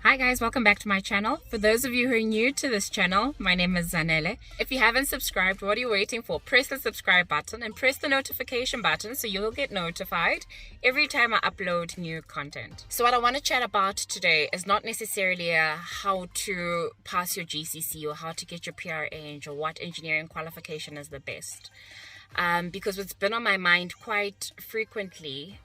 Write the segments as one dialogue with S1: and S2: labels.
S1: Hi guys, welcome back to my channel. For those of you who are new to this channel, my name is Zanele. If you haven't subscribed, what are you waiting for? Press the subscribe button and press the notification button so you'll get notified every time I upload new content. So what I want to chat about today is not necessarily how to pass your GCC or how to get your PRH or what engineering qualification is the best. Because what's been on my mind quite frequently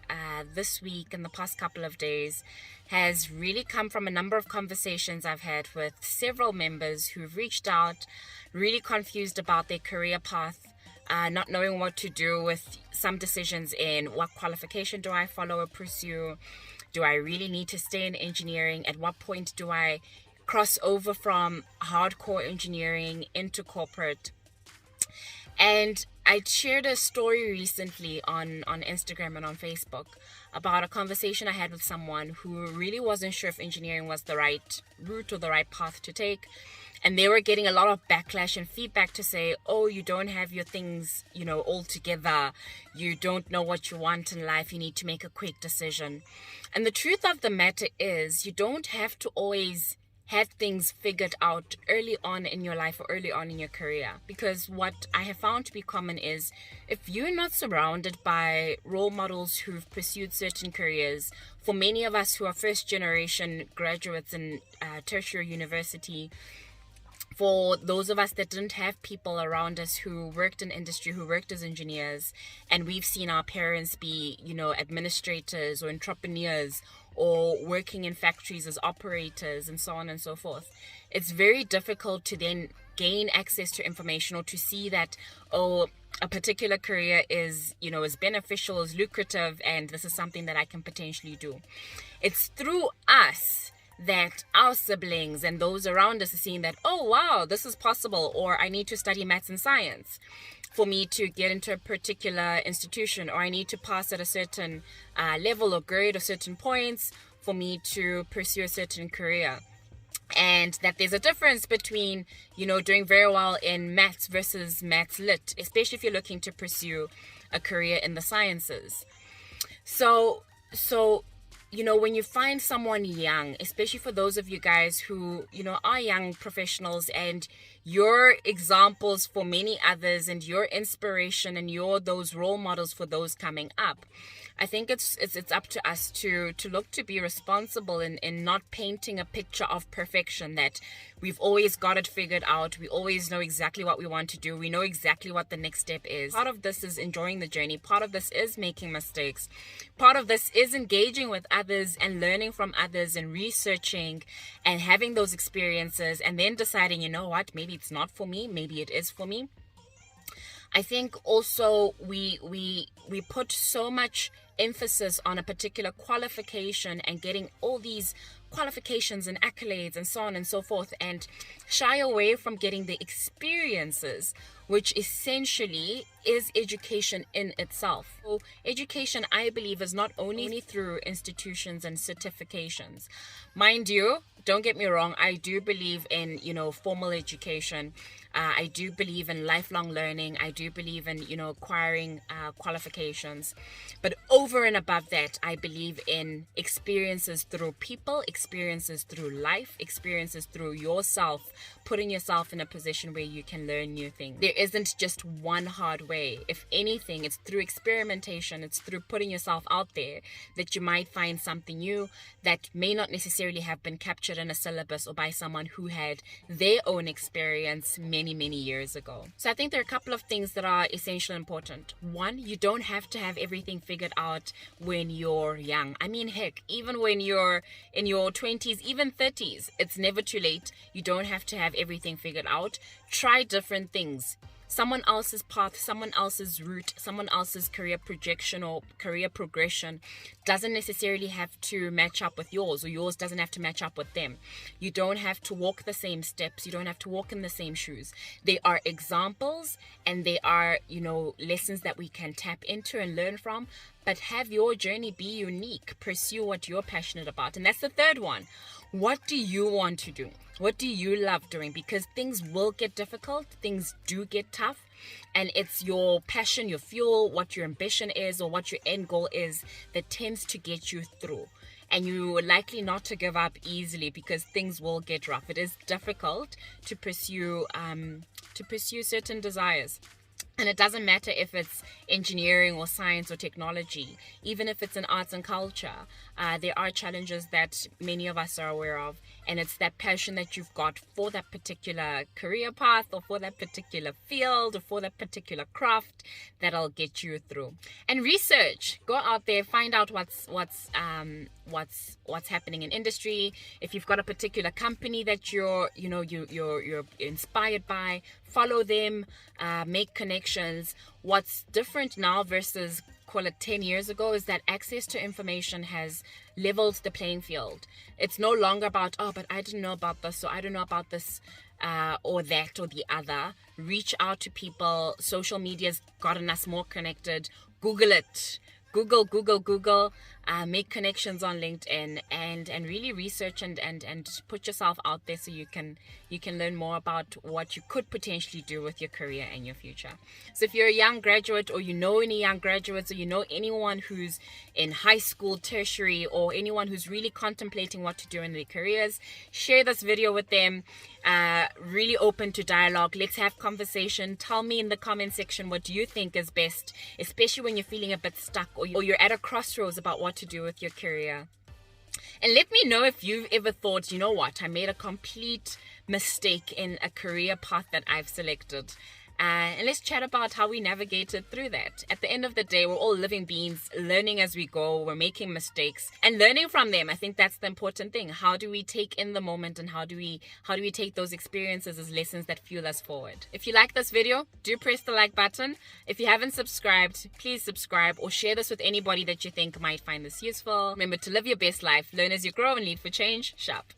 S1: this week and the past couple of days has really come from a number of conversations I've had with several members who've reached out, really confused about their career path, not knowing what to do with some decisions in what qualification do I follow or pursue? Do I really need to stay in engineering? At what point do I cross over from hardcore engineering into corporate? And I shared a story recently on Instagram and on Facebook about a conversation I had with someone who really wasn't sure if engineering was the right route or the right path to take. And they were getting a lot of backlash and feedback to say, oh, you don't have your things, all together. You don't know what you want in life. You need to make a quick decision. And the truth of the matter is you don't have to always have things figured out early on in your life or early on in your career. Because what I have found to be common is if you're not surrounded by role models who've pursued certain careers, for many of us who are first generation graduates in tertiary university, for those of us that didn't have people around us who worked in industry, who worked as engineers, and we've seen our parents be, administrators or entrepreneurs or working in factories as operators and so on and so forth, it's very difficult to then gain access to information or to see that, a particular career is, is beneficial, is lucrative, and this is something that I can potentially do. It's through us that our siblings and those around us are seeing that, oh wow, this is possible, or I need to study maths and science for me to get into a particular institution, or I need to pass at a certain level or grade or certain points for me to pursue a certain career. And that there's a difference between, doing very well in maths versus maths lit, especially if you're looking to pursue a career in the sciences. So when you find someone young, especially for those of you guys who, are young professionals and you're examples for many others and your inspiration and you're those role models for those coming up, I think it's up to us to look to be responsible in not painting a picture of perfection that we've always got it figured out. We always know exactly what we want to do. We know exactly what the next step is. Part of this is enjoying the journey. Part of this is making mistakes. Part of this is engaging with others and learning from others and researching and having those experiences and then deciding, what, maybe it's not for me, maybe it is for me. I think also we put so much emphasis on a particular qualification and getting all these qualifications and accolades and so on and so forth, and shy away from getting the experiences, which essentially is education in itself. So education, I believe, is not only through institutions and certifications. Mind you, don't get me wrong, I do believe in, formal education. I do believe in lifelong learning. I do believe in, acquiring qualifications. But over and above that, I believe in experiences through people, experiences through life, experiences through yourself, putting yourself in a position where you can learn new things. There isn't just one hard way. If anything, it's through experimentation. It's through putting yourself out there that you might find something new that may not necessarily have been captured in a syllabus or by someone who had their own experience many years ago. So I think there are a couple of things that are essentially important. One, you don't have to have everything figured out when you're young. I mean, heck, even when you're in your 20s, even 30s, it's never too late. You don't have to have everything figured out. Try different things. Someone else's path, someone else's route, someone else's career projection or career progression doesn't necessarily have to match up with yours, or yours doesn't have to match up with them. You don't have to walk the same steps. You don't have to walk in the same shoes. They are examples and they are, lessons that we can tap into and learn from, but have your journey be unique. Pursue what you're passionate about. And that's the third one. What do you want to do? What do you love doing? Because things will get difficult. Things do get tough. and it's your passion, your fuel, what your ambition is, or what your end goal is that tends to get you through. And you're likely not to give up easily, because things will get rough. It is difficult to pursue certain desires. And it doesn't matter if it's engineering or science or technology, even if it's in arts and culture, there are challenges that many of us are aware of. And it's that passion that you've got for that particular career path, or for that particular field, or for that particular craft that'll get you through. And research, go out there, find out what's happening in industry. If you've got a particular company that you're inspired by, follow them, make connections. What's different now versus, call it 10 years ago, is that access to information has leveled the playing field. It's no longer about, oh, but I didn't know about this, so I don't know about this or that or the other. Reach out to people. Social media's gotten us more connected. Google it. Google, make connections on LinkedIn, and really research and put yourself out there so you can learn more about what you could potentially do with your career and your future. So if you're a young graduate, or you know any young graduates, or you know anyone who's in high school, tertiary, or anyone who's really contemplating what to do in their careers, share this video with them. Really open to dialogue. Let's have conversation. Tell me in the comment section what you think is best, especially when you're feeling a bit stuck, or you're at a crossroads about what to do with your career. And let me know if you've ever thought, you know what, I made a complete mistake in a career path that I've selected. And let's chat about how we navigated through that. At the end of the day, we're all living beings, learning as we go. We're making mistakes and learning from them. I think that's the important thing. How do we take in the moment, and how do we take those experiences as lessons that fuel us forward? If you like this video, do press the like button. If you haven't subscribed, please subscribe, or share this with anybody that you think might find this useful. Remember to live your best life, learn as you grow, and lead for change. Sharp.